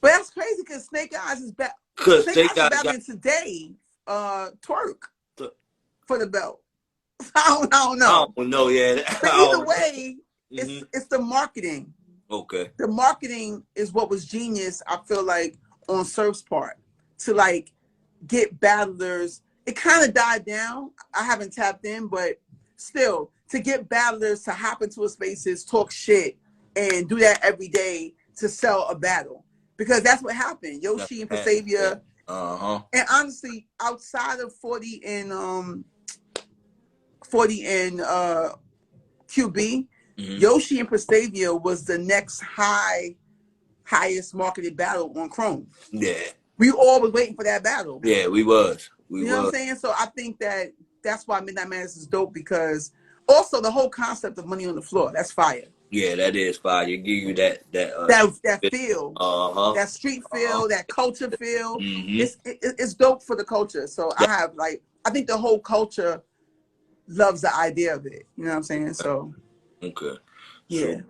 But that's crazy because Snake Eyes is back. Cause Snake they Eyes is got battling today. Twerk the, for the belt. I don't I know. don't know. Yeah. I But either don't know. way, Mm-hmm. it's the marketing. Okay. The marketing is what was genius. I feel like on Surf's part to like get battlers. It kind of died down. I haven't tapped in, but still to get battlers to hop into a spaces, talk shit, and do that every day to sell a battle because that's what happened. Yoshi and Yeah. Prestavia, Uh-huh. and honestly, outside of 40 and QB, Mm-hmm. Yoshi and Prestavia was the next highest marketed battle on Chrome. Yeah. We all was waiting for that battle. Yeah, we was. We You know what I'm was. saying? So I think that that's why Midnight Madness is dope because also the whole concept of money on the floor, that's fire. Yeah, that is fire. You give you that That feel, uh-huh. that street Uh-huh. feel, that culture feel, Mm-hmm. it's dope for the culture. So I have like I think the whole culture loves the idea of it. You know what I'm saying? So Okay. So yeah.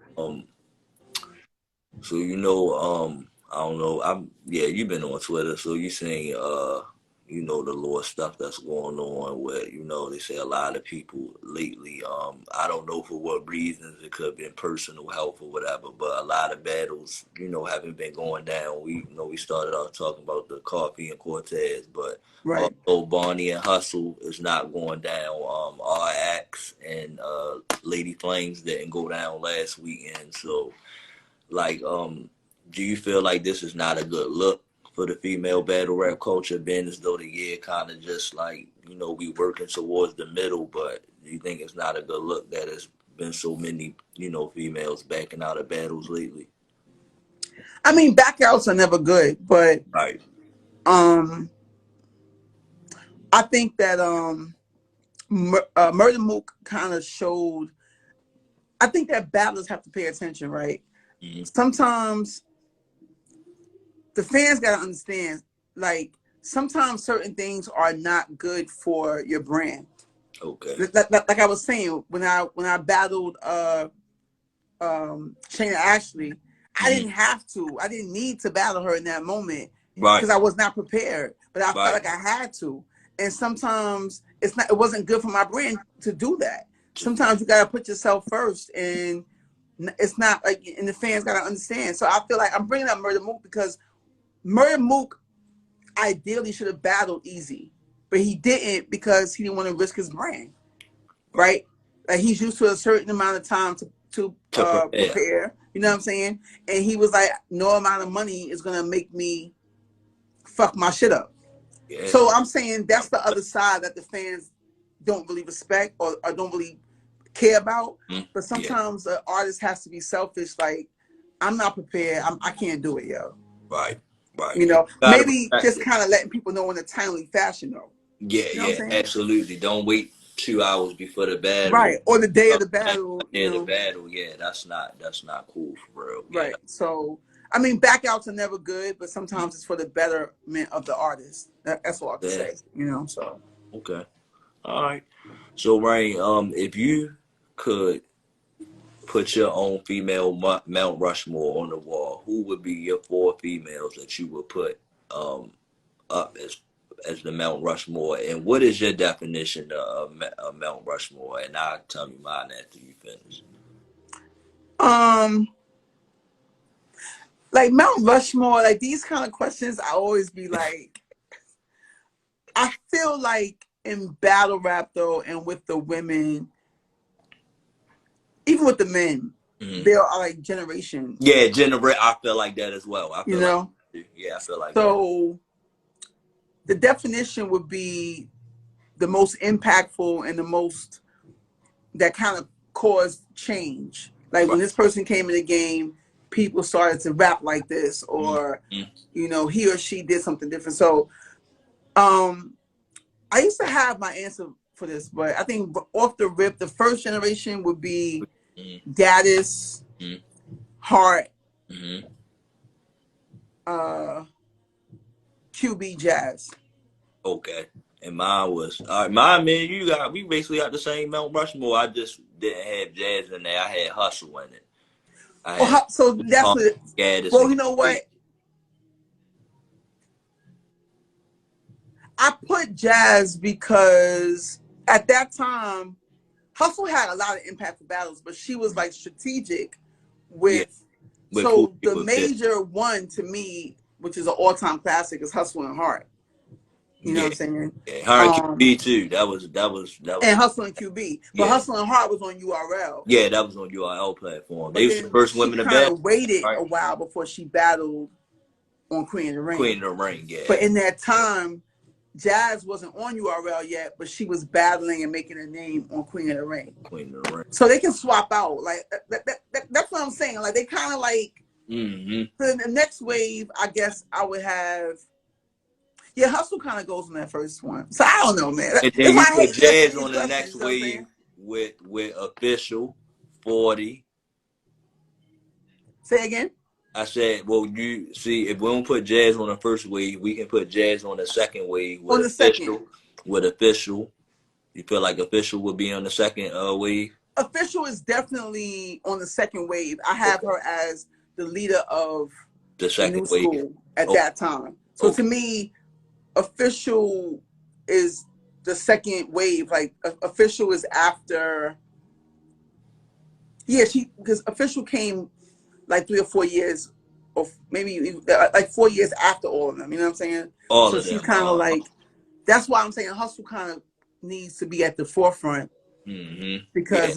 so I don't know. You've been on Twitter, so you seen the Lord stuff that's going on with, they say a lot of people lately, I don't know for what reasons, it could have been personal health or whatever, but a lot of battles, haven't been going down. We started off talking about the Coffee and Cortez, but Right. also Barney and Hustle is not going down. RX and Lady Flames didn't go down last weekend, so like, do you feel like this is not a good look for the female battle rap culture, being as though the year kind of just like, you know, we working towards the middle, but do you think it's not a good look that it's been so many, you know, females backing out of battles lately? I mean, backouts are never good, but Right. I think that Murder Mook kind of showed. I think that battlers have to pay attention, right? Mm-hmm. Sometimes the fans gotta understand, like sometimes certain things are not good for your brand. Okay. Like I was saying, when I battled Shayna Ashley, I didn't have to. I didn't need to battle her in that moment Right. because I was not prepared. But I Right. felt like I had to. And sometimes it wasn't good for my brand to do that. Sometimes you gotta put yourself first, and it's not like, and the fans gotta understand. So I feel like I'm bringing up Murder Mook because Murder Mook ideally should have battled Easy, but he didn't because he didn't want to risk his brand, right? Like he's used to a certain amount of time to prepare. You know what I'm saying? And he was like, no amount of money is gonna make me fuck my shit up. Yeah. So I'm saying that's the other side that the fans don't really respect or don't really care about. But sometimes the artist has to be selfish. Like, I'm not prepared. I can't do it, yo. Right. Right. You know, maybe just kind of letting people know in a timely fashion, though. Yeah, you know yeah, absolutely. Don't wait 2 hours before the battle. Right, or the day of the battle. The day of the battle, yeah, that's not cool for real. Right. Yeah. So, I mean, backouts are never good, but sometimes it's for the betterment of the artist. That's all I can say. You know, so. Okay. All right. So, Rain, if you could put your own female Mount Rushmore on the wall, who would be your 4 females that you would put up as the Mount Rushmore, and what is your definition of Mount Rushmore? And I'll tell you mine after you finish. Like Mount Rushmore, like these kind of questions, I always be like, I feel like in battle rap though, and with the women, even with the men, there are like generations. Yeah, I feel like that as well. I feel like, I feel like so. The definition would be the most impactful and the most that kind of caused change. Like when this person came in the game, people started to rap like this, or you know, he or she did something different. So I used to have my answer for this, but I think off the rip, the first generation would be Gaddis, Hart, QB, Jazz. Okay. And mine was all right. Mine, man, we basically got the same Mount Rushmore. I just didn't have Jazz in there. I had Hustle in it. So that's what. Well, you know what? I put Jazz because at that time, Hustle had a lot of impactful battles, but she was like strategic with so the major one to me, which is an all-time classic, is Hustle and Hart. You know what I'm saying? Yeah, Hart and QB too. That was. And Hustle and QB, but Hustle and Hart was on URL. Yeah, that was on URL platform. They was the first women to battle. She waited a while before she battled on Queen of the Ring. Queen of the Ring, yeah. But in that time, Jazz wasn't on URL yet, but she was battling and making a name on Queen of the Ring. Queen of the Ring. So they can swap out. Like that's what I'm saying. Like they kind of like. So the next wave, I guess I would have. Yeah, Hustle kind of goes in that first one. So I don't know, man. And then you put Jazz on the next wave with Official 40. Say again? I said, well, you see, if we don't put Jazz on the first wave, we can put Jazz on the second wave with Official. With Official. You feel like Official would be on the second wave? Official is definitely on the second wave. I have her as the leader of the second new school at that time. So to me, Official is the second wave. Like Official is after. Yeah, because Official came like 3 or 4 years, or maybe like 4 years after all of them. You know what I'm saying? So she's kind of like. That's why I'm saying Hustle kind of needs to be at the forefront because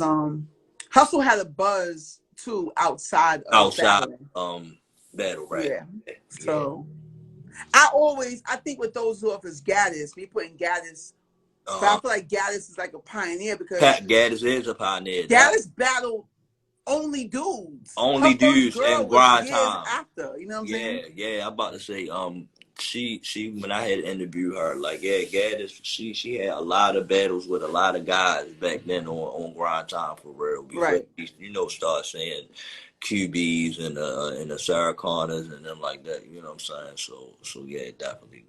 Hustle had a buzz too outside of outside battling. battle rap. Yeah. Yeah. So I think what those off is Gaddis, me putting Gaddis, but I feel like Gaddis is like a pioneer because Pat Gaddis is a pioneer. Gaddis battled only dudes. Her Only first dudes girl and was grind years time. after. You know what I'm saying? Yeah. I'm about to say, she when I had interviewed her, like, yeah, Gaddis, she had a lot of battles with a lot of guys back then on grind time for real. Before Right. start saying QBs and the Sarah Connors and them like that. You know what I'm saying? So yeah, definitely.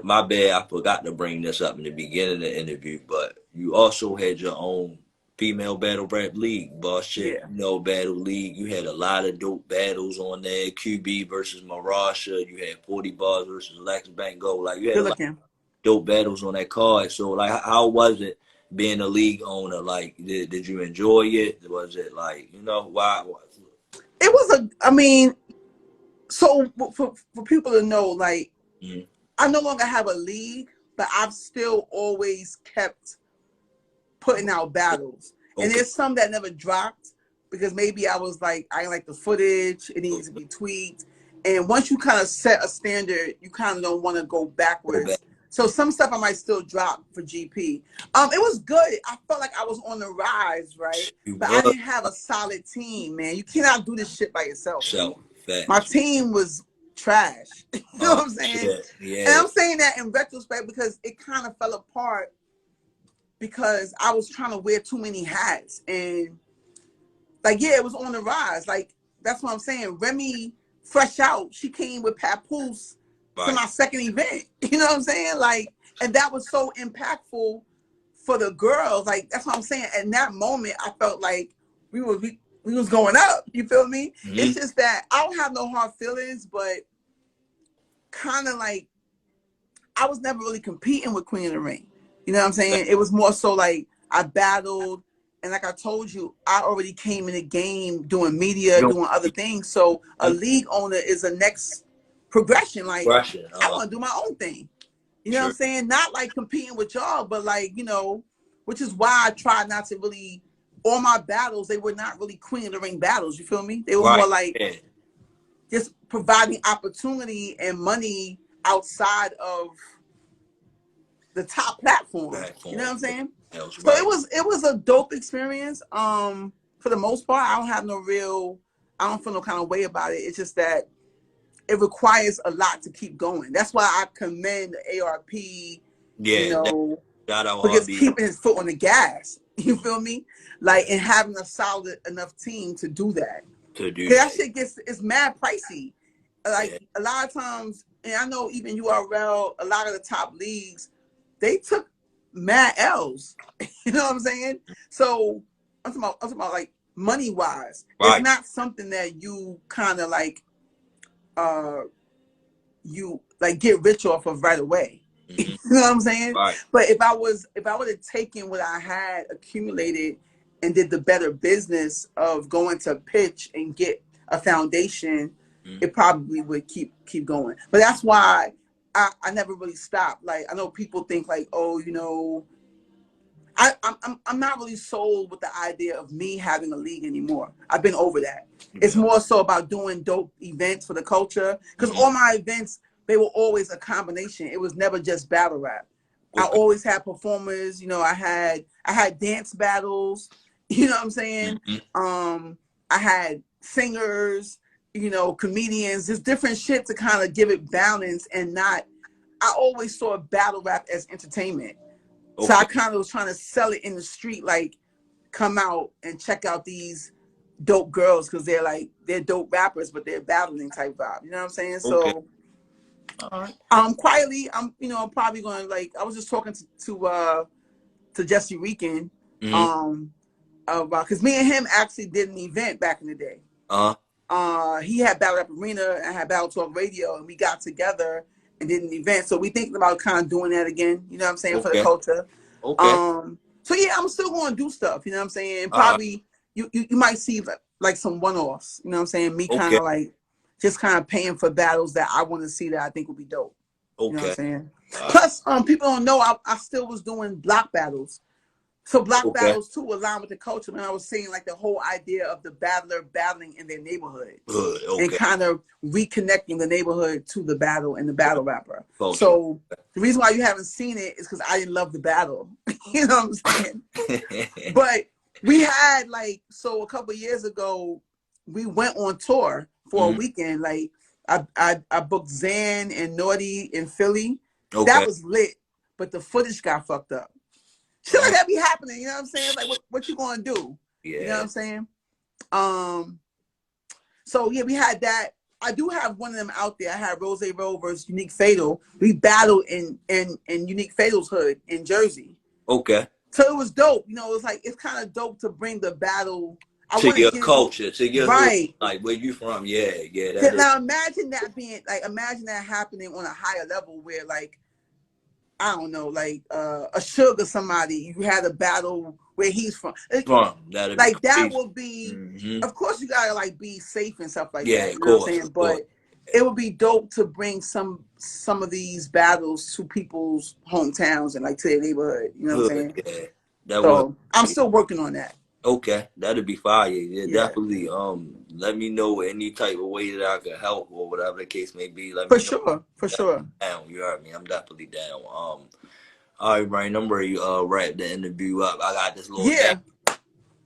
My bad, I forgot to bring this up in the beginning of the interview, but you also had your own female battle rap league, Boss Chick, Yeah. Battle League. You had a lot of dope battles on there. QB versus Marasha. You had 40 Bars versus Lex Bango. Like, you had Good a lot looking. of dope battles on that card. So, like, how was it being a league owner? Like, did you enjoy it? Was it like, why? It was I mean, so for people to know, like, Mm-hmm. I no longer have a league, but I've still always kept putting out battles. And Okay. there's some that never dropped because maybe I was like, I like the footage, it needs to be tweaked. And once you kind of set a standard, you kind of don't want to go backwards. So some stuff I might still drop for GP. It was good. I felt like I was on the rise, right? But I didn't have a solid team, man. You cannot do this shit by yourself. So, My team was trash. You know what I'm saying? Yeah. And I'm saying that in retrospect because it kind of fell apart because I was trying to wear too many hats. And like, yeah, it was on the rise. Like, that's what I'm saying. Remy, fresh out, she came with Papoose to my second event. You know what I'm saying? Like, and that was so impactful for the girls. Like, that's what I'm saying. In that moment, I felt like we was going up. You feel me? Mm-hmm. It's just that I don't have no hard feelings, but kind of like I was never really competing with Queen of the Ring. You know what I'm saying? It was more so like I battled, and like I told you, I already came in the game doing media, doing other things. So a league owner is a next progression. Like, I want to do my own thing. You know what I'm saying? Not like competing with y'all, but like, which is why I tried not to really, all my battles, they were not really Queen of the Ring battles. You feel me? They were more like just providing opportunity and money outside of the top platform. You know what I'm saying? So it was a dope experience. For the most part, I don't feel no kind of way about it. It's just that it requires a lot to keep going. That's why I commend the ARP, because keeping his foot on the gas. You feel me? Like, and having a solid enough team to do that. That shit it's mad pricey. Like, a lot of times, and I know even URL, a lot of the top leagues, they took mad L's. You know what I'm saying? So I'm talking about like money wise. It's not something that you kind of like you like get rich off of right away. Mm-hmm. You know what I'm saying? But if I would have taken what I had accumulated and did the better business of going to pitch and get a foundation, it probably would keep going. But that's why I never really stopped. Like, I know people think like, oh, I'm not really sold with the idea of me having a league anymore. I've been over that. It's more so about doing dope events for the culture. Because all my events, they were always a combination. It was never just battle rap. I always had performers. I had dance battles. You know what I'm saying? I had singers. Comedians. There's different shit to kind of give it balance and not. I always saw battle rap as entertainment. So I kind of was trying to sell it in the street, like, come out and check out these dope girls because they're dope rappers, but they're battling type vibe. You know what I'm saying? So, quietly, I'm probably going to, like, I was just talking to Jesse Reekin, about, because me and him actually did an event back in the day. He had Battle Rap Arena and I had Battle Talk Radio, and we got together and did an event. So we thinking about kind of doing that again, you know what I'm saying, for the culture. So yeah, I'm still going to do stuff, you know what I'm saying? Probably you might see like some one-offs, you know what I'm saying? Me kind of like just kind of paying for battles that I want to see that I think would be dope. You know what I'm saying? Plus, people don't know I still was doing block battles. So block Okay. battles too align with the culture. And I was saying like the whole idea of the battler battling in their neighborhood Good. and Okay. kind of reconnecting the neighborhood to the battle and the battle rapper. Culture. So the reason why you haven't seen it is because I didn't love the battle. You know what I'm saying? But we had like, so a couple of years ago, we went on tour for a weekend. Like I booked Zan and Naughty in Philly. Okay. That was lit, but the footage got fucked up. Shit like that be happening, you know what I'm saying? Like what you gonna do? Yeah. You know what I'm saying? So yeah, we had that. I do have one of them out there. I had Rose Row versus Unique Fatal. We battled in Unique Fatal's hood in Jersey. Okay. So it was dope. You know, it was like it's kind of dope to bring the battle. I to want your to get culture, to your right. hood, like where you from. Yeah, yeah. That Now imagine that being like, imagine that happening on a higher level where like, I don't know, like a Sugar somebody, you had a battle where he's from. That'd Like be that crazy. would be, of course you gotta like be safe and stuff like Yeah, that. You of know course, what I'm saying? But it would be dope to bring some of these battles to people's hometowns and like to their neighborhood. You know what I'm saying? Yeah, that So I'm still working on that. Okay, that'd be fire. Yeah, Yeah. definitely. Let me know any type of way that I can help or whatever the case may be. Let For me know. sure, for sure. Down, you heard me. I'm definitely down. All right, Brian. I'm ready. Wrap the interview up. I got this little game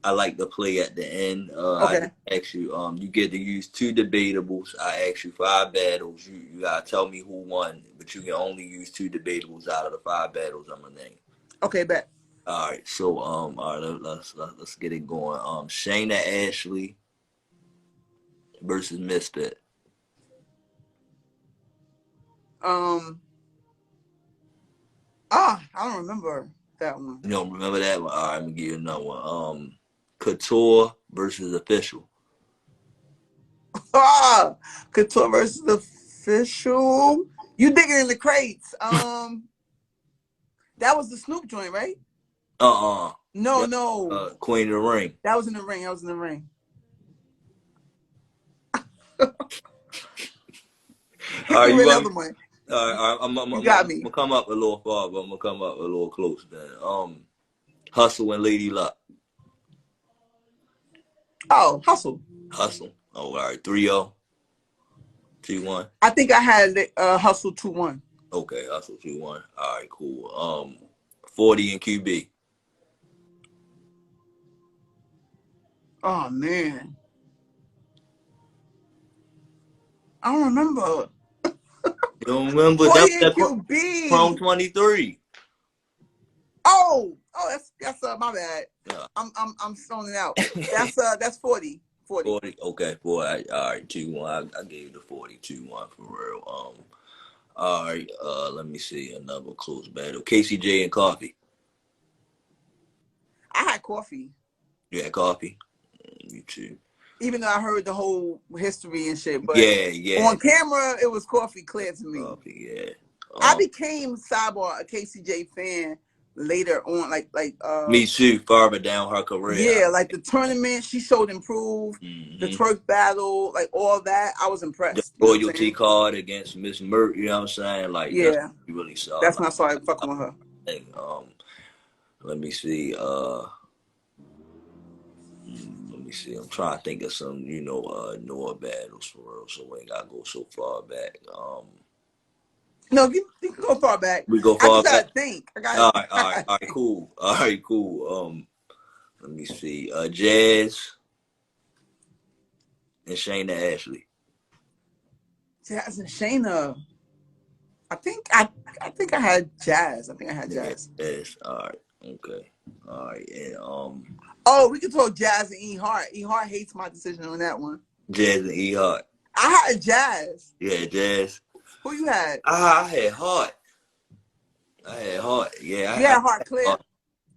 I like to play at the end. I just ask you. You get to use 2 debatables. I ask you 5 battles. You gotta tell me who won, but you can only use 2 debatables out of the 5 battles I'm gonna name. Okay, bet. All right, so all right, let's get it going. Shayna Ashley versus Misfit. I don't remember that one. You don't remember that one? All right, I'm gonna give you another one. Couture versus Official. Couture versus Official. You digging in the crates. That was the Snoop joint, right? No. Queen of the Ring. That was in the ring. All right, you another one. All right, I'm got me. I'm gonna come up a little far, but I'm gonna come up a little close then. Hustle and Lady Luck. Oh, Hustle. Oh, all right, 3-0. 2-1. I think I had Hustle 2-1. Okay, Hustle 2-1. All right, cool. 40 and QB. Oh man, I don't remember. You don't remember? 40 and QB. Chrome 23. Oh, that's my bad. Yeah. I'm zoning out. That's 40. 40. Okay, boy. All right, 2-1. I gave you the 40, 2-1 for real. All right. Let me see another close battle. KCJ and Coffee. I had Coffee. You had Coffee. You too. Even though I heard the whole history and shit, but yeah. On camera, it was Coffee clear to me. Coffee, yeah. I became sidebar a KCJ fan later on, like me too. Farther down her career. Yeah, like the tournament, she showed improve. The twerk battle, like all that, I was impressed. The loyalty card against Miss Mert, you know what I'm saying? Like, yeah, that's you really saw. That's when I started fucking with her. Let me see. Let me see. I'm trying to think of some, newer battles for real, so we ain't gotta go so far back. No, you can go far back. We go far back. I gotta think. All right, cool. All right, cool. Let me see. Jazz and Shayna Ashley. Jazz and Shayna. I think I had Jazz. I think I had Jazz. Yes. All right. Okay. All right. And Oh, we can talk Jazz and E Hart. E Hart hates my decision on that one. Jazz and E Hart. I had Jazz. Yeah, Jazz. Who you had? I had Hart. Yeah. You had Hart clear?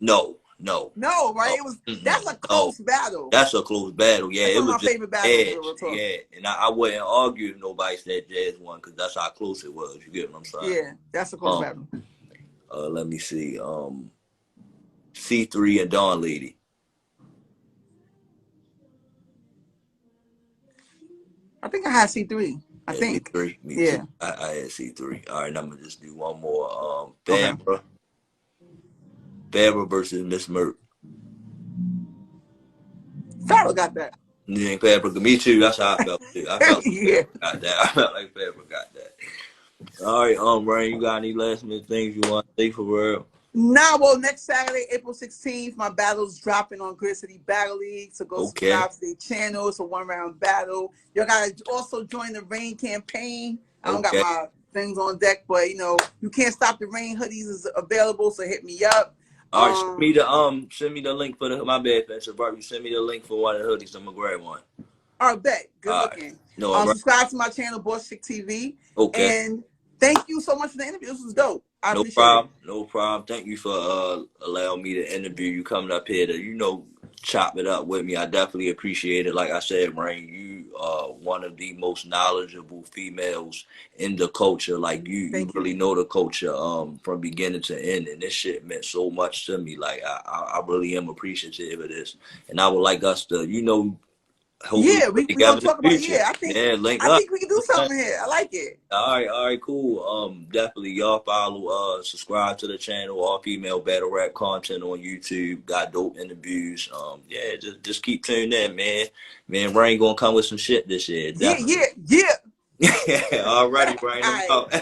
No, right? It was that's a close battle. That's a close battle. Yeah, that's it was my favorite battle. Yeah, and I wouldn't argue if nobody said Jazz won because that's how close it was. You get what I'm saying? Yeah, that's a close battle. Let me see. C3 and Dawn Lady. I think I had C3. I think. C3. Me too. I had C3. All right, I'm gonna just do one more. Bambra Farrah versus Miss Merck. Farrah got that. You think Farrah? Me too. That's how I felt too. I felt Yeah. like Farrah got that. I felt like Farrah got that. All right, Rain, you got any last minute things you want to say for real? Nah, well, next Saturday, April 16th, my battle's dropping on Grid City Battle League. So go Okay. subscribe to their channel. It's a 1-round battle. Y'all gotta also join the Rain campaign. I don't got Okay. my things on deck, but you know, you can't stop the rain. Hoodies is available, so hit me up. All right, send me the link for the my bad, Spencer. You send me the link for one of the hoodies. I'm gonna grab one. All right, bet. Good All right. looking. No, I'm right. Subscribe to my channel, Boss Chick TV. Okay. And thank you so much for the interview. This was dope. I No appreciate problem. it. No problem. Thank you for allowing me to interview you, coming up here to, chop it up with me. I definitely appreciate it. Like I said, Rain, you are one of the most knowledgeable females in the culture. Like you really know the culture from beginning to end, and this shit meant so much to me. Like I really am appreciative of this, and I would like us to, hopefully We together gonna in the talk about future. I think Link I up. think we can do something here. I like it. All right, cool. Definitely y'all follow, subscribe to the channel, all female battle rap content on YouTube. Got dope interviews. Yeah, just keep tuning in, man. Man, Rain gonna come with some shit this year. Definitely. Yeah. All righty, Rain. I'm out.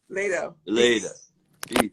Later. Later. Peace.